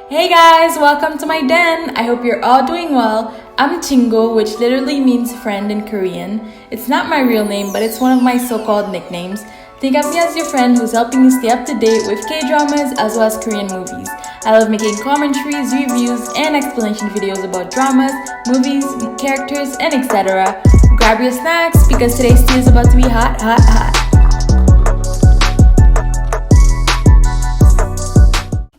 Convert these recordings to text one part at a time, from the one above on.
Hey guys, welcome to my den. I hope you're all doing well. I'm Chingu, which literally means friend in Korean. It's not my real name, but it's one of my so-called nicknames. Think of me as your friend who's helping you stay up to date with K-dramas as well as Korean movies. I love making commentaries, reviews, and explanation videos about dramas, movies, characters, and etc. Grab your snacks because today's tea is about to be hot, hot, hot.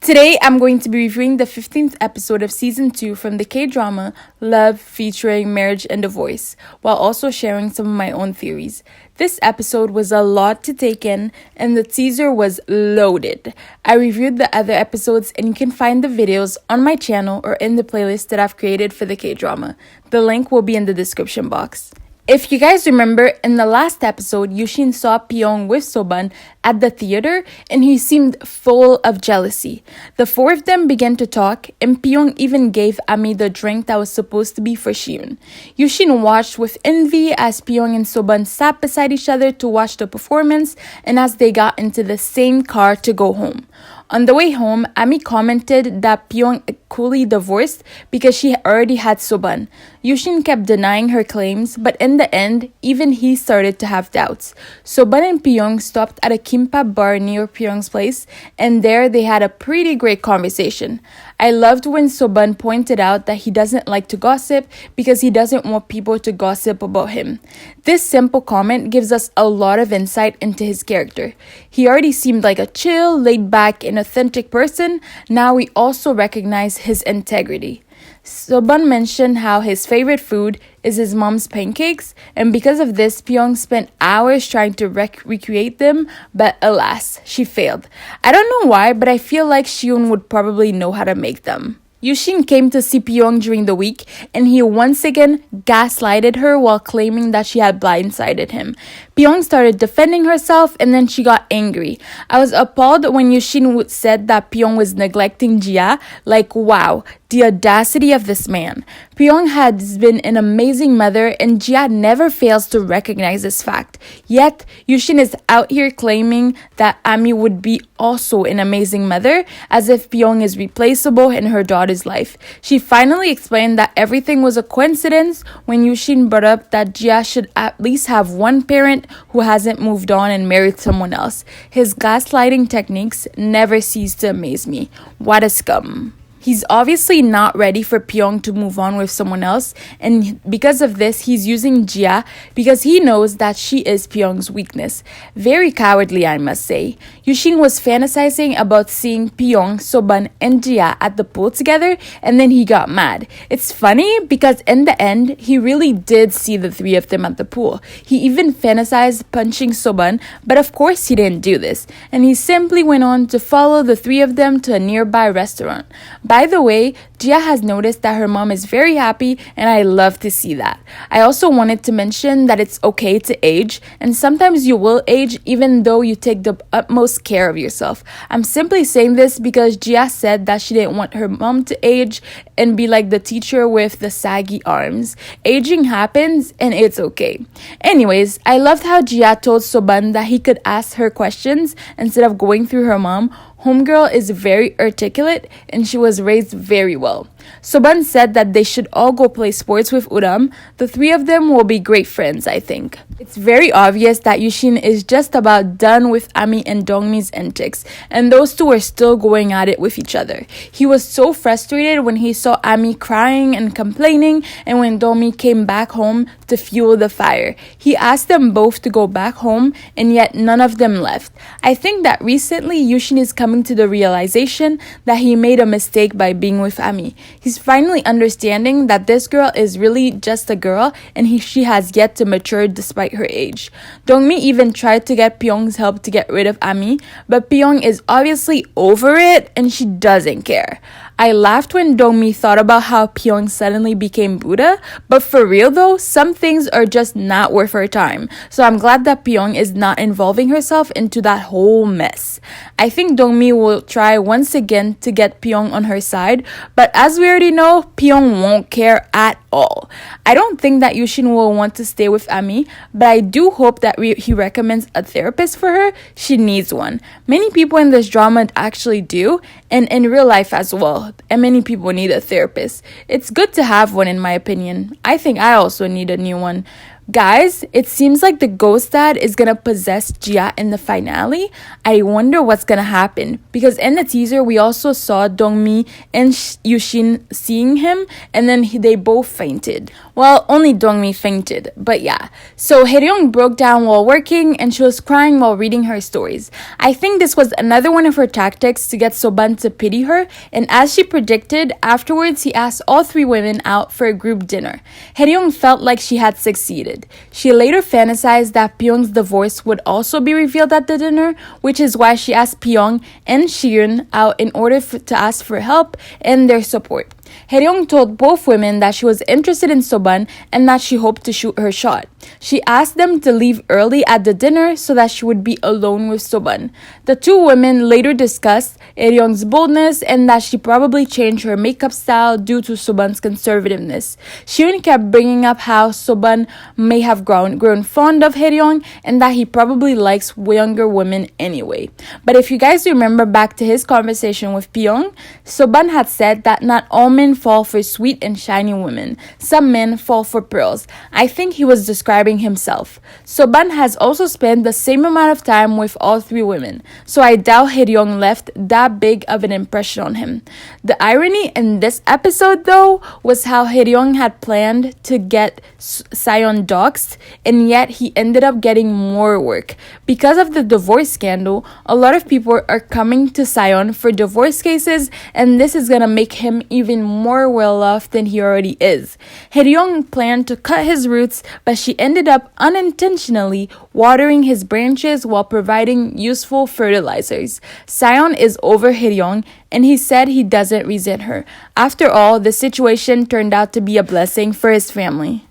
Today, I'm going to be reviewing the 15th episode of Season 2 from the K-drama Love featuring Marriage and Divorce, while also sharing some of my own theories. This episode was a lot to take in, and the teaser was loaded. I reviewed the other episodes, and you can find the videos on my channel or in the playlist that I've created for the K-drama. The link will be in the description box. If you guys remember, in the last episode, Yushin saw Pyong with Soban at the theater and he seemed full of jealousy. The four of them began to talk and Pyong even gave Ami the drink that was supposed to be for Shiun. Yushin watched with envy as Pyong and Soban sat beside each other to watch the performance and as they got into the same car to go home. On the way home, Ami commented that Pyong coolly divorced because she already had Soban. Yushin kept denying her claims, but in the end, even he started to have doubts. Soban and Pyong stopped at a kimbap bar near Pyong's place, and there they had a pretty great conversation. I loved when Soban pointed out that he doesn't like to gossip because he doesn't want people to gossip about him. This simple comment gives us a lot of insight into his character. He already seemed like a chill, laid-back, and authentic person. Now we also recognize his integrity. Soban mentioned how his favorite food is his mom's pancakes, and because of this, Pyong spent hours trying to recreate them, but alas, she failed. I don't know why, but I feel like Shiun would probably know how to make them. Yushin came to see Pyong during the week, and he once again gaslighted her while claiming that she had blindsided him. Pyong started defending herself, and then she got angry. I was appalled when Yushin said that Pyong was neglecting Jia. Like, wow, the audacity of this man. Pyong has been an amazing mother, and Jia never fails to recognize this fact. Yet, Yushin is out here claiming that Ami would be also an amazing mother, as if Pyong is replaceable in her daughter's life. She finally explained that everything was a coincidence when Yushin brought up that Jia should at least have one parent who hasn't moved on and married someone else. His gaslighting techniques never cease to amaze me. What a scum. He's obviously not ready for Pyong to move on with someone else, and because of this, he's using Jia because he knows that she is Pyong's weakness. Very cowardly, I must say. Yushin was fantasizing about seeing Pyong, Soban, and Jia at the pool together, and then he got mad. It's funny because in the end, he really did see the three of them at the pool. He even fantasized punching Soban, but of course he didn't do this, and he simply went on to follow the three of them to a nearby restaurant. By the way, Jia has noticed that her mom is very happy, and I love to see that. I also wanted to mention that it's okay to age, and sometimes you will age even though you take the utmost care of yourself. I'm simply saying this because Jia said that she didn't want her mom to age and be like the teacher with the saggy arms. Aging happens, and it's okay. Anyways, I loved how Jia told Soban that he could ask her questions instead of going through her mom. Homegirl is very articulate and she was raised very well. Soban said that they should all go play sports with Uram. The three of them will be great friends, I think. It's very obvious that Yushin is just about done with Ami and Dongmi's antics, and those two are still going at it with each other. He was so frustrated when he saw Ami crying and complaining, and when Dongmi came back home to fuel the fire. He asked them both to go back home, and yet none of them left. I think that recently Yushin is coming to the realization that he made a mistake by being with Ami. He's finally understanding that this girl is really just a girl and she has yet to mature despite her age. Dongmi even tried to get Pyong's help to get rid of Ami, but Pyong is obviously over it and she doesn't care. I laughed when Dongmi thought about how Pyong suddenly became Buddha, but for real though, some things are just not worth her time. So I'm glad that Pyong is not involving herself into that whole mess. I think Dongmi will try once again to get Pyong on her side, but as we already know, Pyong won't care at all. I don't think that Yushin will want to stay with Ami, but I do hope that he recommends a therapist for her. She needs one. Many people in this drama actually do, and in real life as well. all, and many people need a therapist. It's good to have one, in my opinion. I think I also need a new one. Guys, it seems like the ghost dad is gonna possess Jia in the finale. I wonder what's gonna happen, because in the teaser we also saw Dongmi and Yushin seeing him, and then they both fainted. Well, only Dongmi fainted, but yeah. So Heryong broke down while working, and she was crying while reading her stories. I think this was another one of her tactics to get Soban to pity her, and as she predicted, afterwards he asked all three women out for a group dinner. Heryong felt like she had succeeded. She later fantasized that Pyong's divorce would also be revealed at the dinner, which is why she asked Pyong and Shiyun out in order to ask for help and their support. Heryong told both women that she was interested in Soban and that she hoped to shoot her shot. She asked them to leave early at the dinner so that she would be alone with Soban. The two women later discussed Heryong's boldness and that she probably changed her makeup style due to Soban's conservativeness. Shiyun kept bringing up how Soban may have grown fond of Heryong and that he probably likes younger women anyway. But if you guys remember back to his conversation with Pyong, Soban had said that not all men fall for sweet and shiny women. Some men fall for pearls. I think he was describing himself. Soban has also spent the same amount of time with all three women, so I doubt Heryong left that big of an impression on him. The irony in this episode, though, was how Heryong had planned to get Sion doxxed, and yet he ended up getting more work. Because of the divorce scandal, a lot of people are coming to Sion for divorce cases, and this is gonna make him even more well-off than he already is. Heryong planned to cut his roots, but she ended up unintentionally watering his branches while providing useful fertilizers. Sion is over Heryong, and he said he doesn't resent her. After all, the situation turned out to be a blessing for his family.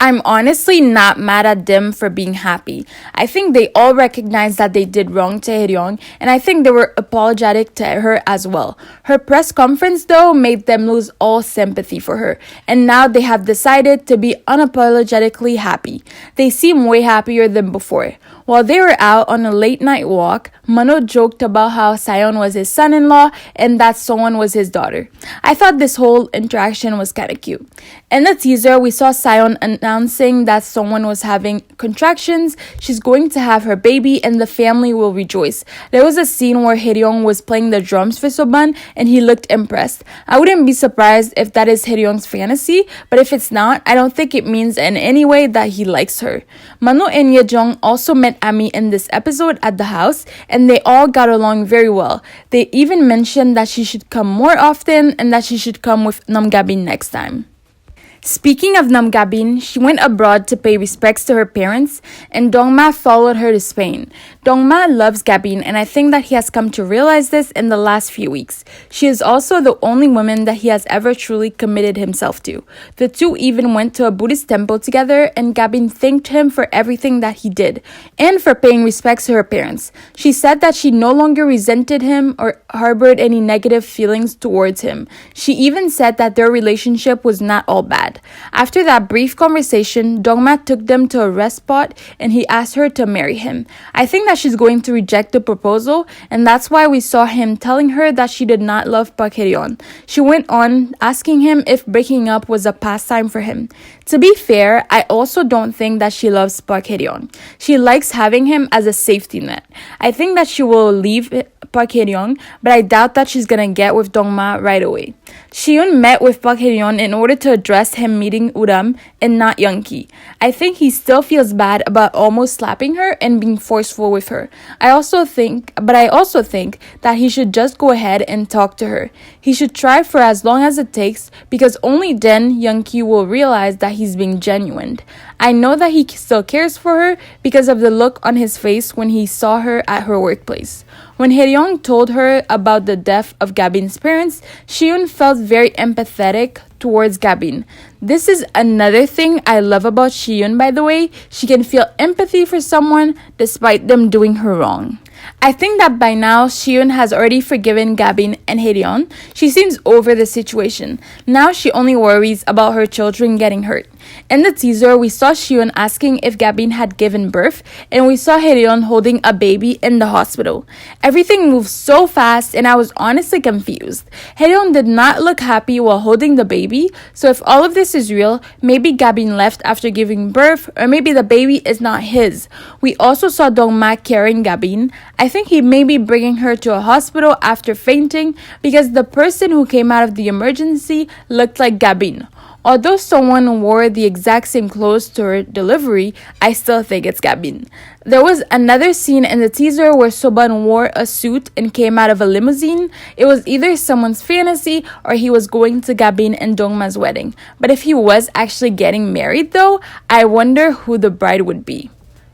I'm honestly not mad at them for being happy. I think they all recognize that they did wrong to Heryong, and I think they were apologetic to her as well. Her press conference, though, made them lose all sympathy for her, and now they have decided to be unapologetically happy. They seem way happier than before. While they were out on a late-night walk, Mano joked about how Sion was his son-in-law and that Someone was his daughter. I thought this whole interaction was kinda cute. In the teaser, we saw Sion announcing that Someone was having contractions, she's going to have her baby, and the family will rejoice. There was a scene where Heryong was playing the drums for Soban, and he looked impressed. I wouldn't be surprised if that is Heryong's fantasy, but if it's not, I don't think it means in any way that he likes her. Mano and Yejong also met Ami in this episode at the house, and they all got along very well. They even mentioned that she should come more often and that she should come with Namgabin next time. Speaking of Namgabin, she went abroad to pay respects to her parents, and Dongma followed her to Spain. Dongma loves Gabin, and I think that he has come to realize this in the last few weeks. She is also the only woman that he has ever truly committed himself to. The two even went to a Buddhist temple together, and Gabin thanked him for everything that he did, and for paying respects to her parents. She said that she no longer resented him or harbored any negative feelings towards him. She even said that their relationship was not all bad. After that brief conversation, Dongma took them to a rest spot and he asked her to marry him. I think that she's going to reject the proposal, and that's why we saw him telling her that she did not love Park Heryong. She went on asking him if breaking up was a pastime for him. To be fair, I also don't think that she loves Park Heryong. She likes having him as a safety net. I think that she will leave Park Heryong, but I doubt that she's gonna get with Dongma right away. Shiyun met with Park Heryong in order to address him meeting Uram and not Youngki. I think he still feels bad about almost slapping her and being forceful with her. I also think that he should just go ahead and talk to her. He should try for as long as it takes, because only then Youngki will realize that he's being genuine. I know that he still cares for her because of the look on his face when he saw her at her workplace. When Heryong told her about the death of Gabin's parents, Shiyun felt very empathetic towards Gabin. This is another thing I love about Shiyun, by the way. She can feel empathy for someone despite them doing her wrong. I think that by now, Shiyun has already forgiven Gabin and Heryong. She seems over the situation. Now she only worries about her children getting hurt. In the teaser, we saw Shion asking if Gabin had given birth, and we saw Heryong holding a baby in the hospital. Everything moved so fast, and I was honestly confused. Heryong did not look happy while holding the baby, so if all of this is real, maybe Gabin left after giving birth, or maybe the baby is not his. We also saw Dongma carrying Gabin. I think he may be bringing her to a hospital after fainting because the person who came out of the emergency looked like Gabin. Although someone wore the exact same clothes to her delivery, I still think it's Gabin. There was another scene in the teaser where Soban wore a suit and came out of a limousine. It was either someone's fantasy or he was going to Gabin and Dongma's wedding. But if he was actually getting married though, I wonder who the bride would be.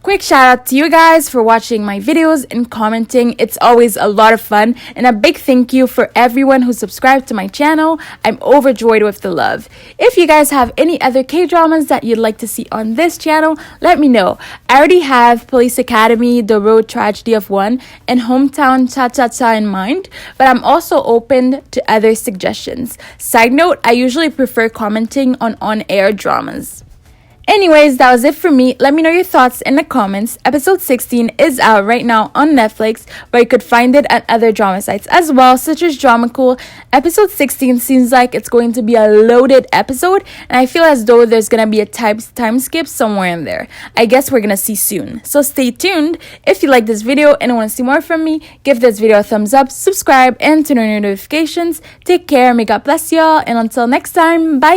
Quick shout out to you guys for watching my videos and commenting. It's always a lot of fun, and a big thank you for everyone who subscribed to my channel. I'm overjoyed with the love. If you guys have any other K-dramas that you'd like to see on this channel, let me know. I already have Police Academy, The Road Tragedy of One, and Hometown Cha-Cha-Cha in mind, but I'm also open to other suggestions. Side note, I usually prefer commenting on-air dramas. Anyways, that was it for me. Let me know your thoughts in the comments. Episode 16 is out right now on Netflix, but you could find it at other drama sites as well, such as Dramacool. Episode 16 seems like it's going to be a loaded episode, and I feel as though there's going to be a time skip somewhere in there. I guess we're going to see soon. So stay tuned. If you like this video and want to see more from me, give this video a thumbs up, subscribe, and turn on your notifications. Take care. May God bless y'all, and until next time, bye!